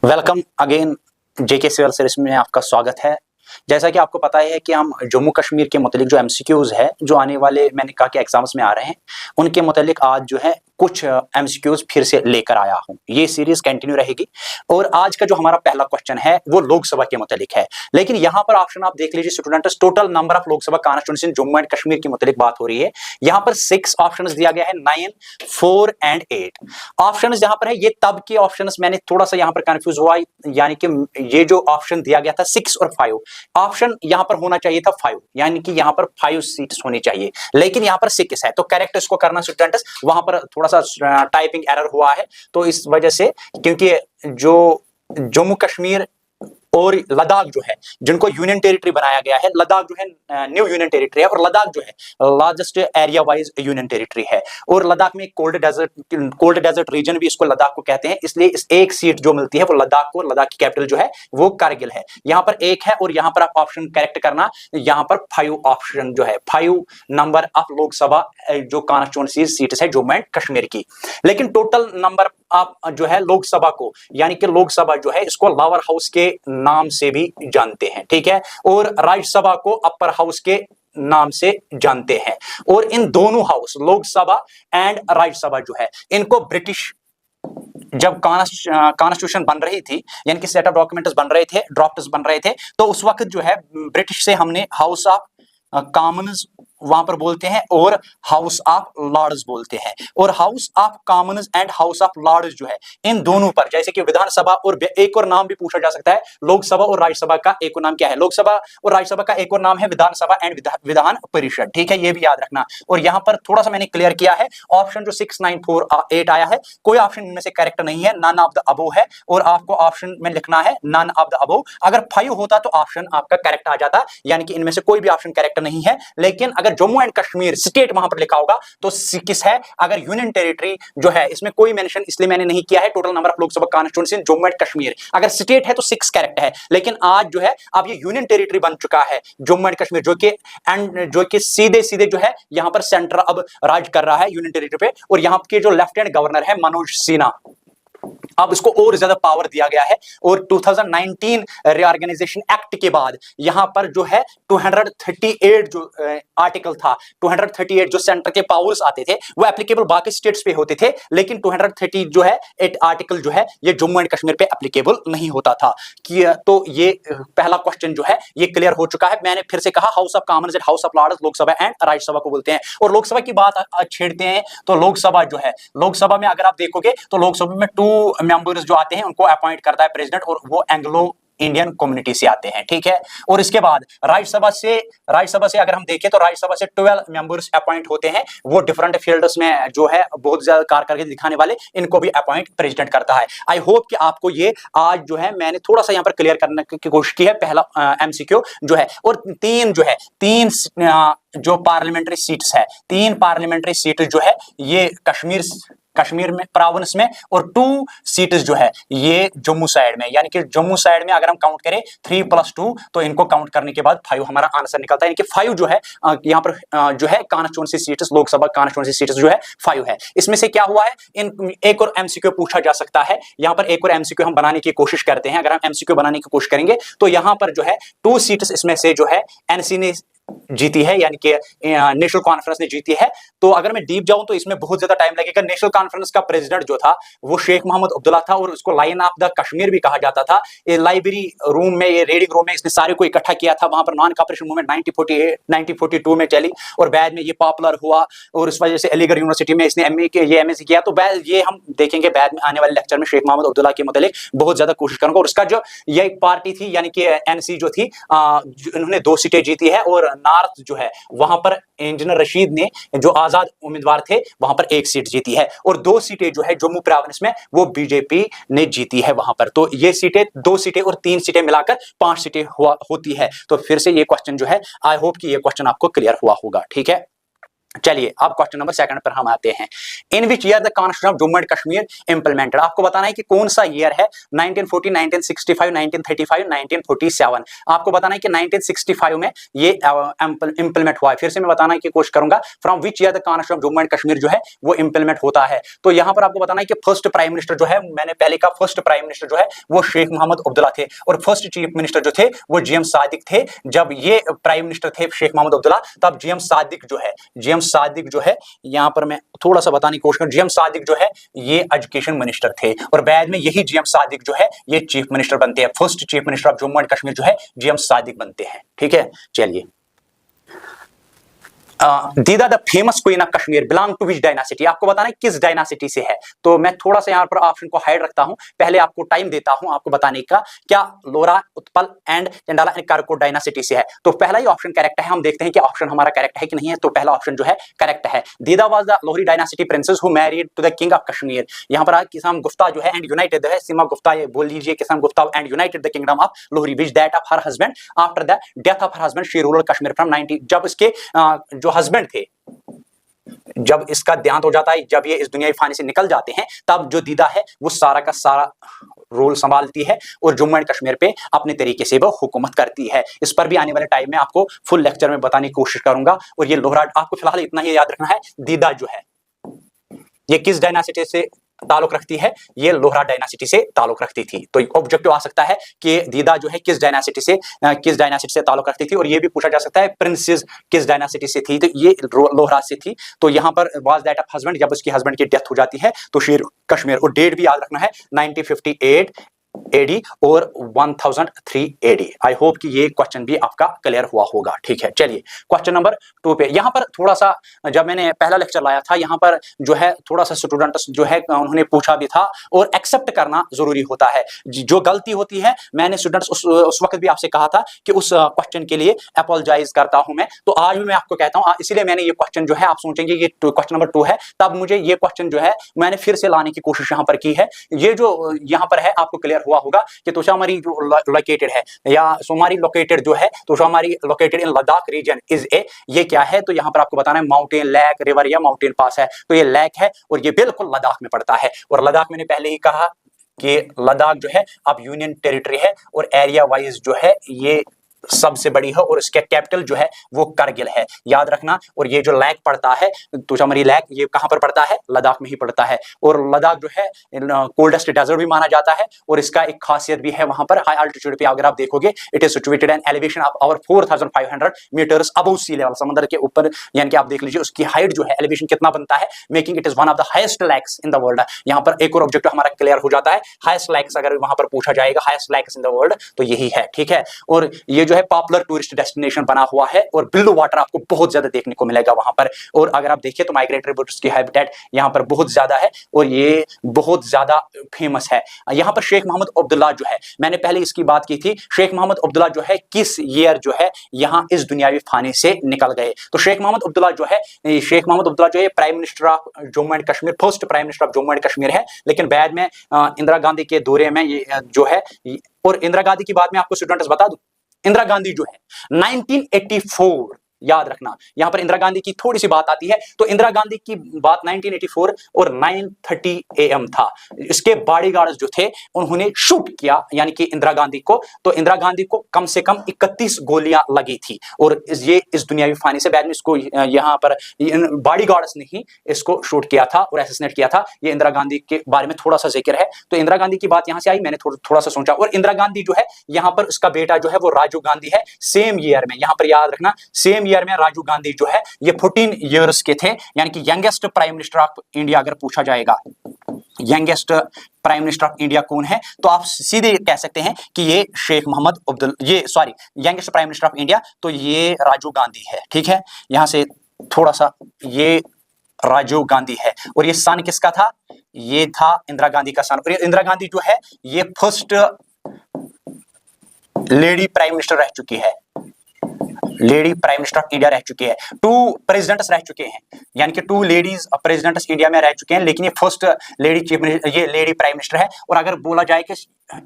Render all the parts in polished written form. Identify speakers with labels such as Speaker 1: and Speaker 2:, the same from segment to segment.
Speaker 1: Welcome again जेके civil service में आपका स्वागत है। जैसा कि आपको पता है कि हम जम्मू कश्मीर के मुतालिक जो एमसीक्यूज है जो आने वाले मैंने कहा कि एग्जाम्स में आ रहे हैं उनके मुतालिक आज जो है कुछ एमसीक्यूज फिर से लेकर आया हूं। ये सीरीज कंटिन्यू रहेगी और आज का जो हमारा पहला क्वेश्चन है वो लोकसभा के मुतालिक है। लेकिन यहां पर ऑप्शन आप देख लीजिए students, total number of Lok Sabha constituency Jammu and Kashmir के मुतालिक बात हो रही है। यहां पर 6 ऑप्शंस दिया गया है, 9, 4 एंड 8 ऑप्शंस जहां पर है। ये तब के ऑप्शंस मैंने थोड़ा सा यहां पर कंफ्यूज हुआ, यानी कि ये जो ऑप्शन दिया गया था 6 और 5, ऑप्शन यहां पर होना चाहिए था 5, यानी कि यहां पर 5 सीट्स होनी चाहिए, लेकिन यहां पर 6 है। तो करेक्ट इसको करना स्टूडेंट्स, वहां पर थोड़ा सा टाइपिंग एरर हुआ है, तो इस वजह से, क्योंकि जो जम्मू कश्मीर और लद्दाख जो है जिनको यूनियन टेरिटरी बनाया गया है, लद्दाख जो है न्यू यूनियन टेरिटरी है और लद्दाख जो है largest area wise union territory है। और लद्दाख में कोल्ड डेजर्ट रीजन भी इसको लद्दाख को कहते हैं, इसलिए इस एक सीट जो मिलती है वो लद्दाख को, लद्दाख की कैपिटल जो है वो कारगिल है। यहां पर 1 है और यहां पर आप ऑप्शन करेक्ट करना, यहां पर 5 ऑप्शन जो है 5 नंबर ऑफ लोकसभा जो कॉन्स्टिट्यूंसी सीट्स है जम्मू एंड कश्मीर की। लेकिन टोटल नंबर आप जो है लोकसभा को, यानी कि लोकसभा जो है इसको लोअर हाउस के नाम से भी जानते हैं, ठीक है, और राज्यसभा को अपर हाउस के नाम से जानते हैं। और इन दोनों हाउस लोकसभा एंड राज्यसभा जो है इनको ब्रिटिश जब कॉन्स्टिट्यूशन बन रही थी, यानी कि सेट ऑफ डॉक्यूमेंट्स बन रहे थे, ड्राफ्ट्स बन रहे थे, तो उस वक्त जो है ब्रिटिश से हमने हाउस ऑफ कॉमन्स वहां पर बोलते हैं और हाउस ऑफ लॉर्ड्स बोलते हैं। और House of Commons and House of Lords जो है इन दोनों पर, जैसे कि विधानसभा और एक और नाम भी पूछा जा सकता है, लोकसभा और राज्यसभा का एक और नाम क्या है? लोकसभा और राज्यसभा का एक और नाम है विधानसभा एंड विधान परिषद, ठीक है, ये भी याद रखना। और यहां पर थोड़ा सा मैंने क्लियर किया है, ऑप्शन जो 6, 9, 4, 8 आया है, कोई ऑप्शन इनमें से करेक्ट नहीं है, नन ऑफ द अबोव है, और आपको ऑप्शन में लिखना है नन ऑफ द अबोव। अगर 5 होता तो ऑप्शन आपका करेक्ट आ जाता, यानी कि इनमें से कोई भी ऑप्शन करेक्ट नहीं है। लेकिन अगर जम्मू एंड कश्मीर स्टेट वहां पर लिखा होगा तो 6 है। अगर यूनियन टेरिटरी जो है इसमें कोई मेंशन इसलिए मैंने नहीं किया है, total number of Lok Sabha constituency Jammu and Kashmir, अगर स्टेट है तो 6 करेक्ट है। लेकिन आज जो है अब ये यूनियन टेरिटरी बन चुका है जम्मू एंड कश्मीर, जो कि सीधे सीधे जो है यहां पर सेंटर अब राज कर रहा है यूनियन टेरिटरी पे। और यहां के जो लेफ्टिनेंट गवर्नर है मनोज सिन्हा, अब इसको और ज्यादा पावर दिया गया है। और 2019 रिऑर्गेनाइजेशन एक्ट के बाद यहां पर जो है 238 जो आर्टिकल था, 238 जो सेंटर के पावर्स आते थे वो एप्लीकेबल बाकी स्टेट्स पे होते थे, लेकिन 230 जो है 8 आर्टिकल जो है ये जम्मू एंड कश्मीर पे एप्लीकेबल नहीं होता था। कि तो ये पहला क्वेश्चन जो है ये क्लियर हो चुका है। मैंने फिर से कहा, House of Commons and House of Lords Lok Sabha and Rajya Sabha को बोलते हैं। और लोकसभा की बात छेड़ते हैं तो लोकसभा जो है, लोकसभा में अगर आप देखोगे तो लोकसभा में 2 मेंबर्स जो आते हैं उनको अपॉइंट करता है प्रेसिडेंट, और वो एंग्लो इंडियन कम्युनिटी से आते हैं, ठीक है। और इसके बाद राज्यसभा से अगर हम देखें तो राज्यसभा से 12 मेंबर्स अपॉइंट होते हैं, वो डिफरेंट फील्ड्स में जो है बहुत ज्यादा कार्य करके दिखाने वाले, इनको भी अपॉइंट प्रेसिडेंट करता है। आई होप कि आपको ये आज जो है मैंने थोड़ा सा यहां पर क्लियर करने की कोशिश की है, पहला एमसीक्यू जो है। और 3 जो पार्लियामेंट्री सीट्स है, 3 पार्लियामेंट्री सीट जो है ये कश्मीर में प्रोविंस में, और 2 सीट्स जो है ये जम्मू साइड में, यानी कि जम्मू साइड में अगर हम काउंट करें 3 + 2 तो इनको काउंट करने के बाद 5 हमारा आंसर निकलता है। यानी कि 5 जो है यहां पर जो है constituency seats, Lok Sabha constituency seats जो है 5 है। इसमें से क्या हुआ है, इन एक और एमसीक्यू पूछा जा सकता है। यहां पर एक और एमसीक्यू हम बनाने की कोशिश करते हैं। अगर हम एमसीक्यू बनाने की कोशिश करेंगे तो यहां पर जो है 2 सीट्स इसमें से जो है एनसी ने जीती है, यानी कि नेशनल कॉन्फ्रेंस ने जीती है। तो अगर मैं डीप जाऊं तो इसमें बहुत ज्यादा टाइम लगेगा। नेशनल कॉन्फ्रेंस का प्रेसिडेंट जो था वो शेख मोहम्मद अब्दुल्ला था, और उसको लायन ऑफ द कश्मीर भी कहा जाता था। ये लाइब्रेरी रूम में, ये रीडिंग रूम में इसने सारे को इकट्ठा किया था। वहां पर नॉन कॉपरेशन मूवमेंट 1942 में चली और बाद में ये पॉपुलर हुआ, और इस वजह से अलीगढ़ यूनिवर्सिटी में इसने एमएससी किया। तो ये हम देखेंगे बाद में आने वाले लेक्चर में शेख मोहम्मद अब्दुल्ला के मुतालिक बहुत ज्यादा कोशिश करूंगा। और उसका जो ये एक पार्टी थी, यानी कि एनसी जो थी, उन्होंने 2 सीटें जीती है। और नॉर्थ जो है वहां पर इंजीनियर रशीद ने, जो आजाद उम्मीदवार थे, वहां पर 1 सीट जीती है। और 2 सीटें जो है जम्मू प्रोविंस में वो बीजेपी ने जीती है वहां पर। तो ये सीटें, 2 सीटें और 3 सीटें मिलाकर 5 सीटें होती है। तो फिर से ये क्वेश्चन जो है, आई होप कि ये क्वेश्चन आपको क्लियर हुआ होगा, ठीक है। चलिए अब क्वेश्चन नंबर 2 पर हम आते हैं। In which year the constitution of Jammu and Kashmir implemented. आपको बताना है कि कौन सा ईयर है, 1940, 1965, 1935, 1947। आपको बताना है कि 1965 में ये इंप्लीमेंट हुआ है। फिर से मैं बताना की कोशिश करूंगा, from which year the constitution of Jammu and Kashmir जो है वो इंप्लीमेंट होता है। तो यहां पर आपको बताना है कि फर्स्ट प्राइम मिनिस्टर जो है, मैंने पहले कहा फर्स्ट प्राइम मिनिस्टर जो है वो शेख मोहम्मद अब्दुल्ला थे, और फर्स्ट चीफ मिनिस्टर जो थे वो जीएम सादिक थे। जब ये प्राइम मिनिस्टर थे शेख मोहम्मद अब्दुल्ला, तब जीएम सादिक जो है यहां पर मैं थोड़ा सा बताने की कोशिश करूं, जीएम सादिक जो है ये एजुकेशन मिनिस्टर थे, और बाद में यही जीएम सादिक जो है ये चीफ मिनिस्टर बनते हैं। First chief minister of Jammu and Kashmir जो है जीएम सादिक बनते हैं। ठीक है, चलिए Didda the famous queen of Kashmir belong to which dynasty. आपको बताना है किस डायनासिटी से है। तो मैं थोड़ा सा यहाँ पर ऑप्शन को हाइड रखता हूं, पहले आपको टाइम देता हूं आपको बताने का, क्या लोरा, उत्पल एंड चंडाला एंड कारकोट डायनासिटी से है। तो पहला ही ऑप्शन करेक्ट है। हम देखते हैं कि ऑप्शन हमारा करेक्ट है कि नहीं है। तो पहला ऑप्शन जो है करेक्ट है। Didda was the Lohara dynasty princess who married to the king of Kashmir. यहाँ पर किसाम गुफ्ता जो है एंड यूनाइटेड है, सीमा गुफ्ता ये बोल लीजिए, Kshema Gupta and united the kingdom of Lohara which that of her husband after the death of her husband she ruled Kashmir from 90। जब इसके जो हस्बैंड थे, जब इसका देहांत हो जाता है, जब ये इस दुनियावी फानी से निकल जाते हैं, तब जो दीदा है वो सारा का सारा रोल संभालती है और जम्मू एंड कश्मीर पे अपने तरीके से वो हुकूमत करती है। इस पर भी आने वाले टाइम में आपको फुल लेक्चर में बताने की कोशिश करूंगा। और ये लोहरा, आपको फिलहाल इतना ही याद रखना है, दीदा जो है ये किस डायनासिटी से ताल्लुक रखती है, ये लोहरा डायनासिटी से ताल्लुक रखती थी। तो ऑब्जेक्टिव आ सकता है कि दीदा जो है किस डायनासिटी से ताल्लुक रखती थी, और ये भी पूछा जा सकता है प्रिंसेस किस डायनासिटी से थी। तो ये लोहरा से थी। तो यहां पर वाज दैट ऑफ हस्बैंड, जब उसकी हस्बैंड की डेथ हो जाती है तो शेर कश्मीर। और डेट भी याद रखना है 1958 एडी और 1003 एडी। आई होप कि ये क्वेश्चन भी आपका क्लियर हुआ होगा। ठीक है, चलिए क्वेश्चन नंबर 2 पे। यहां पर थोड़ा सा, जब मैंने पहला लेक्चर लाया था, यहां पर जो है थोड़ा सा स्टूडेंट्स जो है उन्होंने पूछा भी था, और एक्सेप्ट करना जरूरी होता है। जो गलती होती है, मैंने स्टूडेंट्स उस वक्त भी आपसे कहा था कि उस क्वेश्चन के लिए अपोलोजाइज करता हूं मैं। तो आज भी मैं आपको कहता हूं, इसलिए मैंने ये क्वेश्चन जो है, आप सोचेंगे ये क्वेश्चन नंबर 2 है, तब मुझे ये क्वेश्चन जो है मैंने फिर से लाने की कोशिश यहां पर की है। ये जो यहां पर है आपको क्लियर हुआ होगा कि तोशामरी जो लोकेटेड है, या सोमारी लोकेटेड जो है, Tso Moriri located in Ladakh region is a, ये क्या है। तो यहां पर आपको बताना है माउंटेन, लेक, रिवर या माउंटेन पास है। तो ये लेक है और ये बिल्कुल लद्दाख में पड़ता है। और लद्दाख मैंने पहले ही कहा कि लद्दाख जो है अब यूनियन टेरिटरी है, और एरिया वाइज जो है ये सबसे बड़ी है, और इसके कैपिटल जो है वो करगिल है, याद रखना। और ये जो लेक पड़ता है तोशामरी लेक, ये कहां पर पड़ता है, लद्दाख में ही पड़ता है। और लद्दाख जो है कोल्डेस्ट डेजर्ट भी माना जाता है, और इसका एक खासियत भी है, वहां पर हाई अल्टीट्यूड पे अगर आप देखोगे, it is situated an elevation of over 4500 metres above sea level, समंदर के ऊपर। यानी कि आप देख लीजिए उसकी हाइट जो है, एलिवेशन कितना बनता है, making it is one of the highest lakes in the world. यहां पर एक और ऑब्जेक्टिव हमारा क्लियर हो जाता है, हाईएस्ट लेक्स अगर वहां पर पूछा जाएगा, highest lakes in the world, तो यही है। ठीक है, और ये जो है पॉपुलर टूरिस्ट डेस्टिनेशन बना हुआ है, और ब्लू वाटर आपको बहुत ज्यादा देखने को मिलेगा वहां पर। और अगर आप देखिए तो माइग्रेटरी बर्ड्स की हैबिटेट यहां पर बहुत ज्यादा है, और ये बहुत ज्यादा फेमस है। यहां पर शेख मोहम्मद अब्दुल्ला जो है, मैंने पहले इसकी बात की थी, शेख मोहम्मद अब्दुल्ला जो है किस ईयर जो है यहां इस दुनियावी फाने से निकल गए। तो शेख मोहम्मद अब्दुल्ला जो है prime minister of Jammu and Kashmir, first prime minister of Jammu and Kashmir है। लेकिन बाद में इंदिरा गांधी के दौरे में ये जो है, और इंदिरा गांधी की बात में आपको स्टूडेंट्स बता दूं, इंदिरा गांधी जो है 1984, याद रखना, यहां पर इंदिरा गांधी की थोड़ी सी बात आती है। तो इंदिरा गांधी की बात 1984 और 9:30 AM था। इसके बॉडीगार्ड्स जो थे उन्होंने शूट किया, यानी कि इंदिरा गांधी को। तो इंदिरा गांधी को कम से कम 31 गोलियां लगी थी, और ये इस दुनियावी फानी से बाद में इसको यहां पर बॉडीगार्ड्स ने ही इसको शूट किया था और असैसिनेट किया था। ये इंदिरा गांधी के बारे में थोड़ा सा जिक्र है। तो इंदिरा गांधी की बात यहां से आई, मैंने थोड़ा सा सोचा। और इंदिरा गांधी जो है यहां पर उसका बेटा जो है वो राजीव गांधी है, सेम ईयर में, यहां पर याद रखना सेम ईयर में राजीव गांधी जो है ये 14 इयर्स के थे, यानी कि youngest prime minister of India अगर पूछा जाएगा, youngest prime minister of India कौन है, तो आप सीधे कह सकते हैं कि ये Sheikh Mohammad youngest prime minister of India, तो ये राजीव गांधी है। ठीक है, यहां से थोड़ा सा, ये राजीव गांधी है। और ये सन किसका था, ये था इंदिरा गांधी का सन। और इंदिरा गांधी जो है ये फर्स्ट लेडी प्राइम मिनिस्टर रह चुकी है, lady prime minister of India रह चुके हैं, 2 प्रेसिडेंट्स रह चुके हैं, यानी कि 2 लेडीज प्रेसिडेंट्स इंडिया में रह चुके हैं, लेकिन ये फर्स्ट लेडी चीफ मिनिस्टर, ये लेडी प्राइम मिनिस्टर है। और अगर बोला जाए कि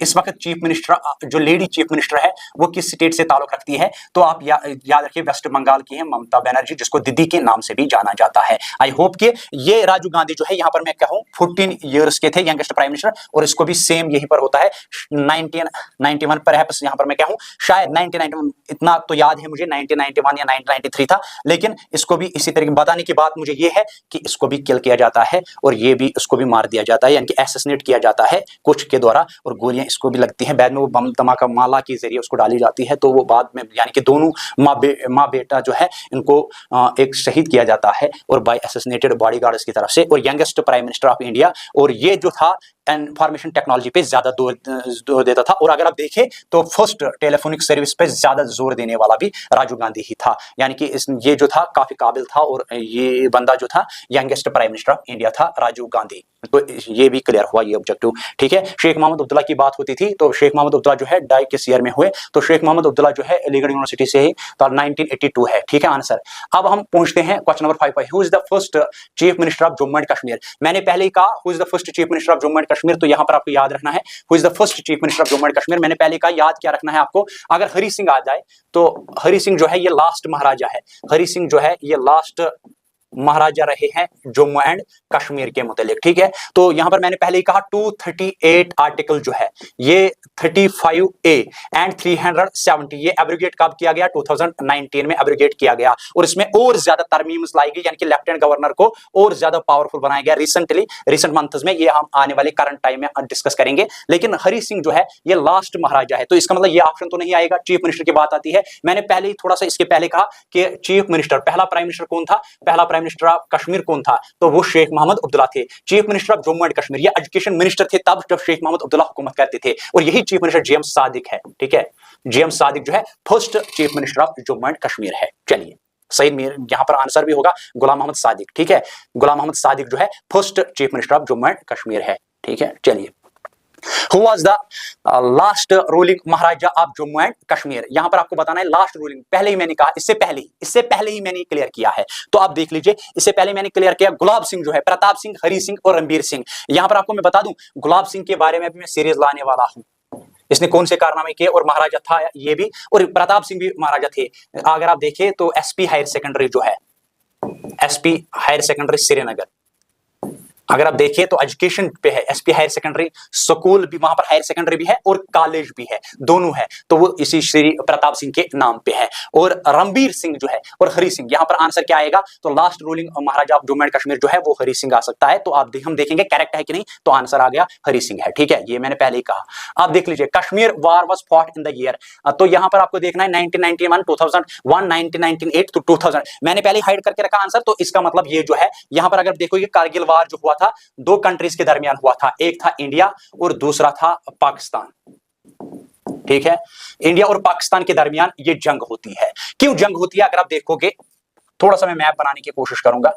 Speaker 1: इस वक्त चीफ मिनिस्टर जो लेडी चीफ मिनिस्टर है वो किस स्टेट से ताल्लुक रखती है, तो आप याद रखिए वेस्ट बंगाल की है ममता बनर्जी, जिसको दीदी के नाम से भी जाना जाता है। आई होप कि ये राजीव गांधी जो है यहाँ पर मैं कहूँ 14 ईयर्स के थे, यंगेस्ट प्राइम मिनिस्टर, और इसको भी सेम यहीं पर होता है 1991 पर है, यहाँ पर मैं कहूँ शायद 1991, इतना तो याद है मुझे 1991 या 1993 था, लेकिन इसको भी इसी तरीके बताने की बात मुझे ये है कि इसको भी किल किया जाता है और ये भी इसको भी मार दिया जाता है, यानी कि एसेसिनेट किया जाता है कुछ के द्वारा, और गोलियां इसको भी लगती हैं। बाद में वो बम धमाका माला के जरिए उसको डाली जाती है, तो वो बाद में यानी कि दोनों माँ बेटा जो है इनको एक शहीद किया जाता है और बाय एसेसिनेटेड बॉडीगार्ड्स की तरफ से। और youngest prime minister of India, और ये जो था इंफॉर्मेशन टेक्नोलॉजी पे ज्यादा जोर देता था, और अगर आप देखें तो फर्स्ट टेलीफोनिक सर्विस पे ज्यादा जोर देने वाला भी राजीव गांधी ही था, यानी कि ये जो था काफी काबिल था, और ये बंदा जो था youngest prime minister of India था राजीव गांधी। तो ये भी क्लियर हुआ ये ऑब्जेक्टिव, ठीक है। शेख मोहम्मद अब्दुल्ला की बात होती थी, तो शेख मोहम्मद अब्दुल्ला जो है डाई किस ईयर में हुए, तो शेख मोहम्मद अब्दुल्ला जो है अलीगढ़ यूनिवर्सिटी से ही, तो 1982 है, ठीक है आंसर। अब हम पूछते हैं क्वेश्चन नंबर 5 पर, who is the first chief minister of Jammu and Kashmir. मैंने पहले ही कहा who is the first chief minister of Jammu and Kashmir, तो यहां पर आपको याद रखना है who is the first chief minister of Jammu and Kashmir. मैंने पहले कहा याद क्या रखना है आपको, अगर हरि सिंह आ जाए तो हरि सिंह जो है ये लास्ट महाराजा है, हरि सिंह जो है ये लास्ट महाराजा रहे हैं जम्मू एंड कश्मीर के मुतालिक, ठीक है। तो यहां पर मैंने पहले ही कहा 238 आर्टिकल जो है ये 35A एंड 370 ये एब्रोगेट कब किया गया, 2019 में एब्रोगेट किया गया, और इसमें और ज्यादा तरमीम्स लाई गई, यानी कि लेफ्टिनेंट गवर्नर को और ज्यादा पावरफुल बनाया गया रिसेंट मंथ्स में। ये हम आने वाले करंट टाइम में डिस्कस करेंगे। लेकिन हरि सिंह जो है ये लास्ट महाराजा है, तो इसका मतलब ये ऑप्शन तो नहीं आएगा, चीफ मिनिस्टर की बात आती है। मैंने पहले ही थोड़ा सा इसके पहले कहा कि चीफ मिनिस्टर, पहला प्राइम मिनिस्टर कौन था, पहला प्राइम मिनिस्टर ऑफ कश्मीर कौन था, तो वो शेख मोहम्मद अब्दुल्ला थे। Chief minister of Jammu and Kashmir ये एजुकेशन मिनिस्टर थे तब जब शेख मोहम्मद अब्दुल्ला हुकूमत करते थे, और यही चीफ मिनिस्टर जेएम सादिक है, ठीक है। जेएम सादिक जो है first chief minister of Jammu and Kashmir है। चलिए सही, मेरे यहां पर आंसर भी होगा गुलाम मोहम्मद सादिक, ठीक है। गुलाम मोहम्मद सादिक जो है first chief minister of Jammu and Kashmir है, ठीक है। चलिए Who was the last ruling Maharaja of Jammu and Kashmir, यहां पर आपको बताना है लास्ट रूलिंग, पहले ही मैंने कहा, इससे पहले ही मैंने क्लियर किया है, तो आप देख लीजिए इससे पहले मैंने क्लियर किया गुलाब सिंह जो है, प्रताप सिंह, हरि सिंह और रणबीर सिंह। यहां पर आपको मैं बता दूं गुलाब सिंह के बारे में भी मैं सीरीज लाने वाला हूं, इसने कौन से कारनामे किए और महाराजा था ये भी, और प्रताप सिंह भी महाराजा थे। अगर आप देखें तो एसपी हायर सेकेंडरी जो है, एसपी हायर सेकेंडरी श्रीनगर, अगर आप देखिए तो एजुकेशन पे है एसपी हायर सेकेंडरी स्कूल भी, वहां पर हायर सेकेंडरी भी है और कॉलेज भी है, दोनों है, तो वो इसी श्री प्रताप सिंह के नाम पे है। और रणबीर सिंह जो है और हरि सिंह, यहां पर आंसर क्या आएगा, तो last ruling Maharaja of Jammu and Kashmir जो है वो हरि सिंह आ सकता है। तो आप हम देखेंगे करेक्ट है कि नहीं, तो आंसर आ गया हरि सिंह है, ठीक है। ये मैंने पहले ही कहा। आप देख लीजिए कश्मीर वार was fought in the year, तो यहां पर आपको देखना है 1991, 2001, 1998 to 2000, मैंने पहले हाइड करके रखा आंसर, तो इसका मतलब ये जो है यहां पर अगर देखो ये कारगिल वार जो हुआ था 2 कंट्रीज के दरमियान हुआ था, एक था इंडिया और दूसरा था पाकिस्तान, ठीक है। इंडिया और पाकिस्तान के दरमियान ये जंग होती है। क्यों जंग होती है, अगर आप देखोगे, थोड़ा सा मैं मैप बनाने की कोशिश करूंगा,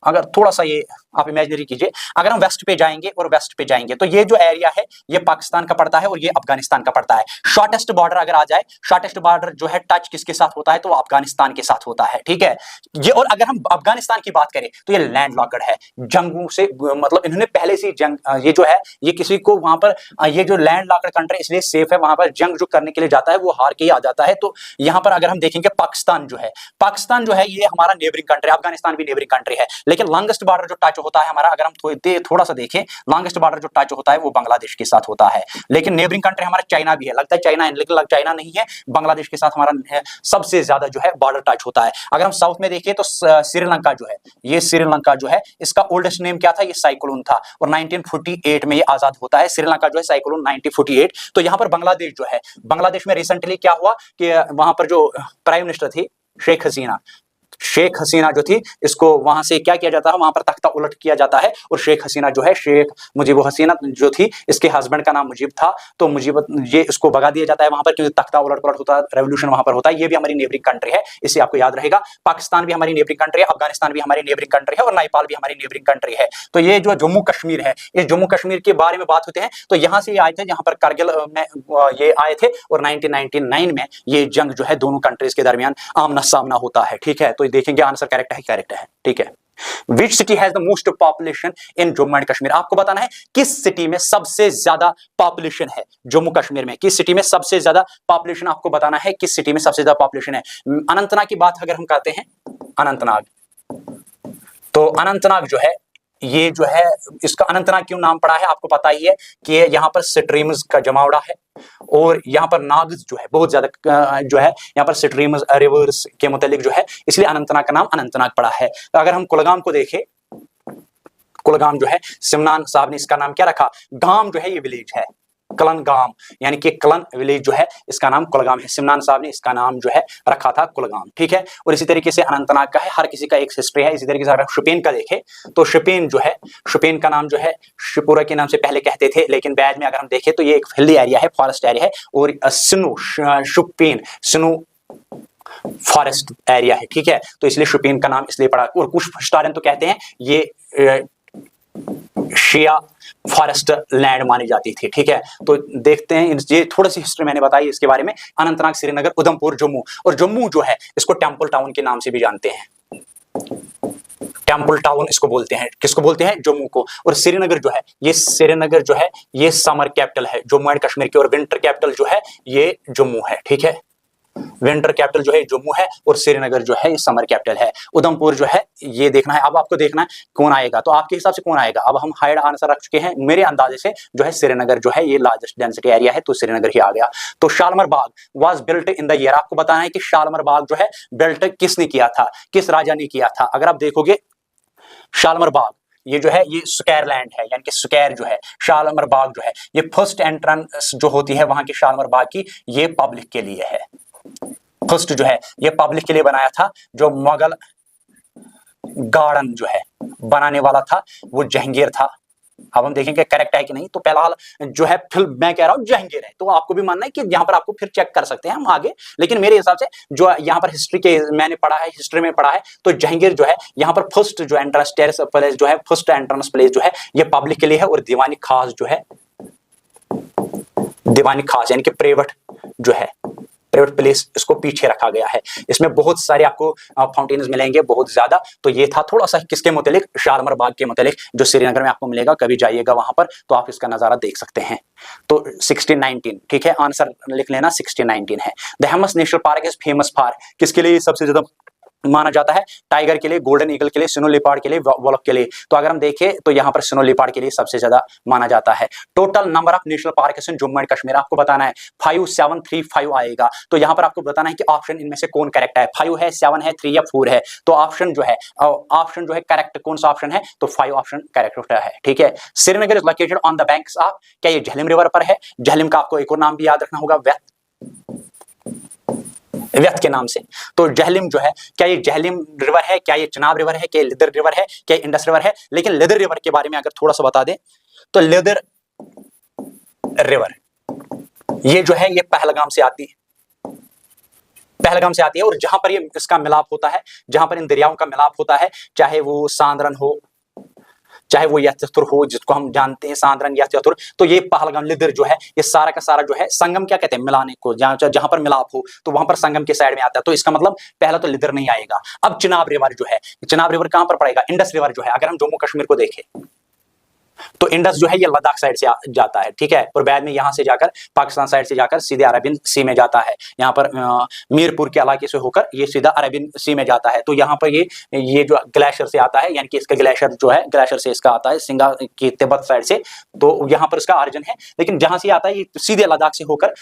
Speaker 1: अगर थोड़ा सा ये आप इमेजिनरी कीजिए, अगर हम वेस्ट पे जाएंगे और वेस्ट पे जाएंगे तो ये जो एरिया है ये पाकिस्तान का पड़ता है और ये अफगानिस्तान का पड़ता है। शॉर्टेस्ट बॉर्डर अगर आ जाए, शॉर्टेस्ट बॉर्डर जो है टच किसके साथ होता है, तो अफगानिस्तान के साथ होता है, ठीक है ये। और अगर हम अफगानिस्तान की बात करें तो ये लैंड लॉक्ड है, जंगों से मतलब इन्होंने पहले से जंग, ये जो है ये किसी को वहां पर, ये जो लैंड लॉक्ड कंट्री इसलिए सेफ है, वहां पर जंग जो करने के लिए जाता है वो हार के ही आ जाता है। तो यहां पर अगर हम देखेंगे पाकिस्तान जो है ये हमारा नेबरिंग कंट्री, अफगानिस्तान भी नेबरिंग कंट्री है, लेकिन लॉन्गेस्ट बॉर्डर जो टच होता है हमारा, अगर हम थोड़ा सा देखें, लॉन्गेस्ट बॉर्डर जो टच होता है वो बांग्लादेश के साथ होता है। लेकिन नेबरिंग कंट्री हमारा चाइना भी है, लगता है चाइना है लेकिन चाइना नहीं है, बांग्लादेश के साथ हमारा सबसे ज्यादा जो है बॉर्डर टच होता है। अगर हम साउथ में देखें तो श्रीलंका जो है, ये श्रीलंका जो है इसका ओल्डेस्ट नेम क्या था, ये साइक्लोन था, और 1948 में ये आजाद होता है श्रीलंका जो है, साइक्लोन 1948। तो यहां पर बांग्लादेश जो है, बांग्लादेश में रिसेंटली क्या हुआ कि वहां पर जो प्राइम मिनिस्टर थी शेख हसीना, शेख हसीना जो थी, इसको वहां से क्या किया जाता है, वहां पर तख्ता उलट किया जाता है, और शेख हसीना जो है, शेख मुजीब हसीना जो थी, इसके हस्बैंड का नाम मुजीब था, तो मुजीब ये इसको भगा दिया जाता है वहां पर, क्योंकि तख्ता उलट पलट होता है, रेवोल्यूशन वहां पर होता है। ये भी हमारी नेबरिंग कंट्री है, इससे आपको याद रहेगा। पाकिस्तान भी हमारी नेबरिंग कंट्री है, अफगानिस्तान भी हमारी नेबरिंग कंट्री है, और नेपाल भी हमारी नेबरिंग कंट्री है। तो ये जो जम्मू कश्मीर है, इस जम्मू कश्मीर के बारे में बात होते हैं, तो यहां से ये आए थे, जहां पर कारगिल में ये आए थे, और 1999 में ये जंग जो है दोनों कंट्रीज के दरमियान आमना सामना होता है। ठीक है, तो देखेंगे आंसर करेक्ट है। ठीक है, Which city has the most population in Jammu and Kashmir? आपको बताना है किस सिटी में सबसे ज्यादा पॉपुलेशन है जम्मू कश्मीर में, किस सिटी में सबसे ज्यादा पॉपुलेशन, आपको बताना है किस सिटी में सबसे ज्यादा पॉपुलेशन है। अनंतनाग की बात अगर हम करते हैं, अनंतनाग, तो अनंतनाग जो है, ये जो है, इसका अनंतनाग क्यों नाम पड़ा है, आपको पता ही है कि यहाँ पर स्ट्रीम्स का जमावड़ा है, और यहाँ पर नाग्स जो है बहुत ज्यादा जो है, यहाँ पर स्ट्रीम्स रिवर्स के मुतालिक जो है, इसलिए अनंतनाग का नाम अनंतनाग पड़ा है। तो अगर हम कुलगाम को देखें, कुलगाम जो है, सिमनान साहब ने इसका नाम क्या रखा, गांव जो है ये विलेज है, कलन गांव, यानी कि कलन विलेज जो है इसका नाम कुलगाम है। सिमनान साहब ने इसका नाम जो है रखा था कुलगाम। ठीक है, और इसी तरीके से अनंतनाग का है, हर किसी का एक हिस्ट्री है। इसी तरीके से अगर शुपियन का देखें, तो शुपियन जो है, शुपियन का नाम जो है शिवपुरा के नाम से पहले कहते थे, लेकिन बाद में अगर हम देखें तो ये एक हिली एरिया है, फॉरेस्ट एरिया है, और सिनो शुपियन सिनो फॉरेस्ट एरिया है। ठीक है, तो इसलिए शुपियन का नाम इसलिए पड़ा, और कुछ हिस्टोरियन तो कहते हैं ये शिया फॉरेस्ट लैंड मानी जाती थी। ठीक है, तो देखते हैं, ये थोड़ी सी हिस्ट्री मैंने बताई इसके बारे में। अनंतनाग, श्रीनगर, उधमपुर, जम्मू, और जम्मू जो है इसको टेंपल टाउन के नाम से भी जानते हैं, टेंपल टाउन इसको बोलते हैं, किसको बोलते हैं, जम्मू को। और श्रीनगर जो है, ये श्रीनगर जो है ये समर कैपिटल है जम्मू एंड कश्मीर की, और विंटर कैपिटल जो है ये जम्मू है। ठीक है, विंटर कैपिटल जो है जम्मू है, और श्रीनगर जो है ये समर कैपिटल है। उधमपुर जो है ये देखना है, अब आपको देखना है कौन आएगा, तो आपके हिसाब से कौन आएगा। अब हम हाइड आंसर रख चुके हैं, मेरे अंदाजे से जो है श्रीनगर जो है ये लार्जेस्ट डेंसिटी एरिया है, तो श्रीनगर ही आ गया। तो Shalimar Bagh was built in the year, आपको बताना है कि शालमर बाग जो है बिल्ट किसने किया था, किस राजा ने किया था। अगर आप देखोगे शालमर बाग ये जो है ये स्क्वायर लैंड है, यानी कि स्क्वायर जो है, शालमर बाग जो है ये फर्स्ट एंट्रेंस जो होती है वहां के शालमर बाग की, ये पब्लिक के लिए है। फर्स्ट जो है ये पब्लिक के लिए बनाया था, जो मुगल गार्डन जो है बनाने वाला था वो जहांगीर था। अब हम देखेंगे करेक्ट है कि नहीं, तो फिलहाल जो है फिल्म मैं कह रहा हूं जहांगीर है, तो आपको भी मानना है कि यहां पर आपको फिर चेक कर सकते हैं हम आगे, लेकिन मेरे हिसाब से जो यहां पर हिस्ट्री के मैंने पढ़ा है, हिस्ट्री में पढ़ा है, तो जहांगीर जो है यहां पर फर्स्ट जो एंट्रेंस टेरेस प्लेस जो है, फर्स्ट एंट्रेंस प्लेस जो है ये पब्लिक के लिए है, और दीवानी खास जो है, दीवानी खास यानी कि प्राइवेट जो है, प्राइवेट प्लेस इसको पीछे रखा गया है। इसमें बहुत सारे आपको फाउंटेन्स मिलेंगे, बहुत ज्यादा। तो ये था थोड़ा सा किसके मुतालिक, शालमर बाग के मुतालिक, जो श्रीनगर में आपको मिलेगा, कभी जाइएगा वहां पर तो आप इसका नजारा देख सकते हैं। तो 1619, ठीक है, आंसर लिख लेना 1619 है। The Hemis national park is famous for, किसके लिए सबसे ज्यादा माना जाता है, टाइगर के लिए, गोल्डन ईगल के लिए, स्नो लेपर्ड के लिए, वॉलक के लिए। तो अगर हम देखें तो यहाँ पर स्नो लेपर्ड के लिए सबसे ज्यादा माना जाता है। Total number of national park in Jammu and Kashmir आपको बताना है, 5735 आएगा। तो यहाँ पर आपको बताना है कि ऑप्शन इनमें से कौन करेक्ट है, 5 है, 7 है, 3 या 4 है। तो ऑप्शन जो है करेक्ट कौन सा ऑप्शन है, तो 5 ऑप्शन करेक्ट है। ठीक है, Srinagar is located on the banks of, क्या ये झेलम रिवर पर है। झेलम का आपको एक और नाम भी याद रखना होगा, व्यथ के नाम से। तो झेलम जो है, क्या ये झेलम रिवर है, क्या ये चिनाब रिवर है, क्या ये लिदर रिवर है, क्या ये इंडस रिवर है। लेकिन लिदर रिवर के बारे में अगर थोड़ा सा बता दें तो लिदर रिवर ये जो है ये पहलगाम से आती है, पहलगाम से आती है, और जहां पर ये इसका मिलाप होता है, जहां पर इन दरियाओं का मिलाप होता है, चाहे वो सांद्रन हो, चाहे वो या चतुर हो, जिसको हम जानते हैं सांद्रन या चतुर, तो ये पहलगाम लिदर जो है ये सारा का सारा जो है संगम, क्या कहते हैं, मिलाने को, जहां पर मिलाप हो तो वहां पर संगम के साइड में आता है। तो इसका मतलब पहला तो लिदर नहीं आएगा। अब चिनाब रिवर जो है, चिनाब रिवर कहां पर पड़ेगा, इंडस रिवर जो है, अगर हम जम्मू कश्मीर को देखें तो इंडस जो है ये लद्दाख साइड से जाता है। ठीक है, और बाद में यहां से जाकर पाकिस्तान साइड से जाकर सीधे अरेबियन सी में जाता है। यहाँ पर मीरपुर के इलाके से होकर ये सीधा अरेबियन सी में जाता है। तो यहाँ पर ये जो ग्लेशियर से आता है, यानी कि इसका ग्लेशियर जो है, ग्लेशियर से इसका आता है सिंगा की तिब्बत साइड से, तो यहाँ पर इसका ऑरिजिन है। लेकिन जहां से आता है ये सीधे लद्दाख से होकर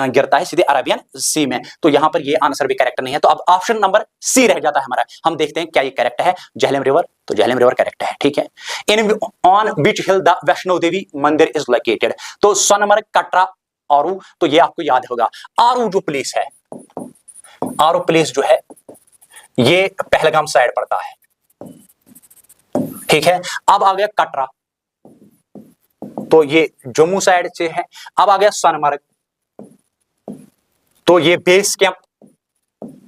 Speaker 1: गिरता है सीधे अरेबियन सी में। तो यहाँ पर ये आंसर भी करेक्ट नहीं है। तो अब ऑप्शन नंबर सी रह जाता है हमारा। हम देखते हैं क्या ये करेक्ट है, झेलम रिवर, तो झेलम रिवर करेक्ट है। ठीक है, in on which hill the Vaishno Devi mandir is located, तो सोनमर्ग, कटरा, आरू, तो ये आपको याद होगा। आरू जो प्लेस है, आरू प्लेस जो है ये पहलगाम साइड पड़ता है, ठीक है। अब आ गया कटरा, तो ये जम्मू साइड से है। अब आ गया सोनमर्ग, तो ये बेस कैंप,